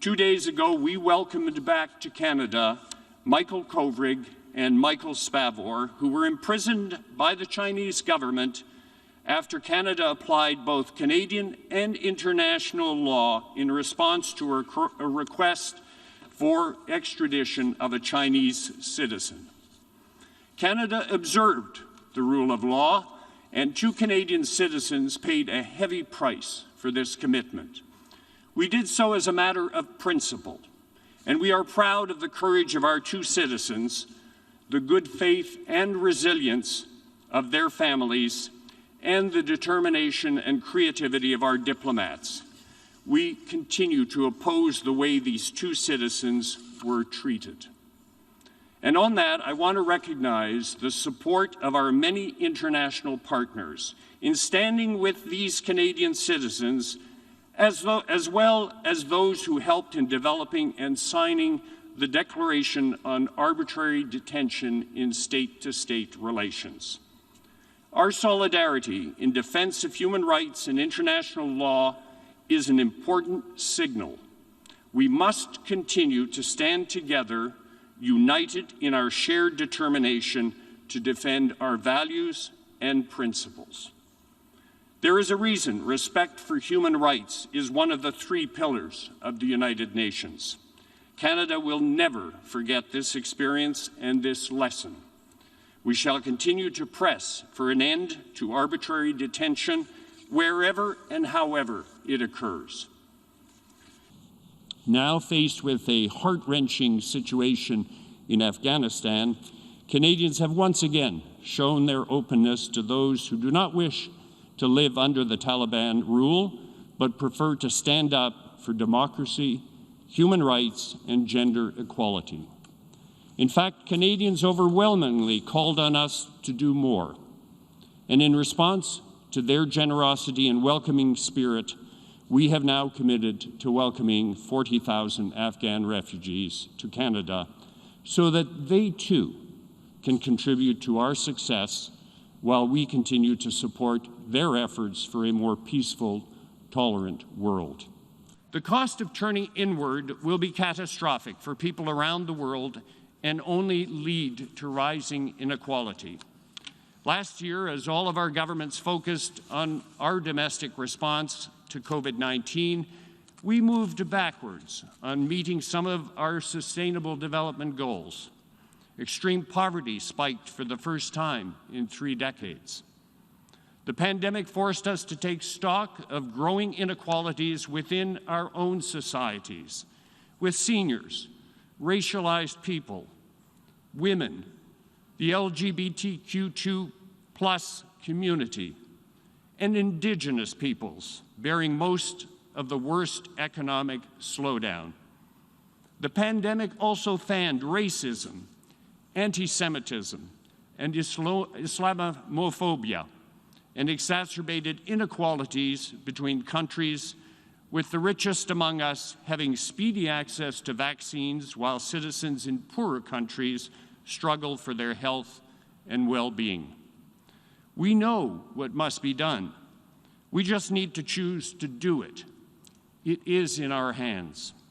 2 days ago, we welcomed back to Canada Michael Kovrig and Michael Spavor, who were imprisoned by the Chinese government after Canada applied both Canadian and international law in response to a request for extradition of a Chinese citizen. Canada observed the rule of law, and 2 Canadian citizens paid a heavy price for this commitment. We did so as a matter of principle, and we are proud of the courage of our 2 citizens, the good faith and resilience of their families, and the determination and creativity of our diplomats. We continue to oppose the way these 2 citizens were treated. And on that, I want to recognize the support of our many international partners in standing with these Canadian citizens, as well as those who helped in developing and signing the Declaration on Arbitrary Detention in State-to-State Relations. Our solidarity in defense of human rights and international law is an important signal. We must continue to stand together, united in our shared determination to defend our values and principles. There is a reason respect for human rights is one of the 3 pillars of the United Nations. Canada will never forget this experience and this lesson. We shall continue to press for an end to arbitrary detention wherever and however it occurs. Now faced with a heart-wrenching situation in Afghanistan, Canadians have once again shown their openness to those who do not wish to live under the Taliban rule, but prefer to stand up for democracy, human rights, and gender equality. In fact, Canadians overwhelmingly called on us to do more. And in response to their generosity and welcoming spirit, we have now committed to welcoming 40,000 Afghan refugees to Canada so that they too can contribute to our success while we continue to support their efforts for a more peaceful, tolerant world. The cost of turning inward will be catastrophic for people around the world and only lead to rising inequality. Last year, as all of our governments focused on our domestic response to COVID-19, we moved backwards on meeting some of our sustainable development goals. Extreme poverty spiked for the first time in 3 decades. The pandemic forced us to take stock of growing inequalities within our own societies, with seniors, racialized people, women, the LGBTQ2+ community, and Indigenous peoples bearing most of the worst economic slowdown. The pandemic also fanned racism, anti-Semitism, and Islamophobia, and exacerbated inequalities between countries, with the richest among us having speedy access to vaccines while citizens in poorer countries struggle for their health and well-being. We know what must be done. We just need to choose to do it. It is in our hands.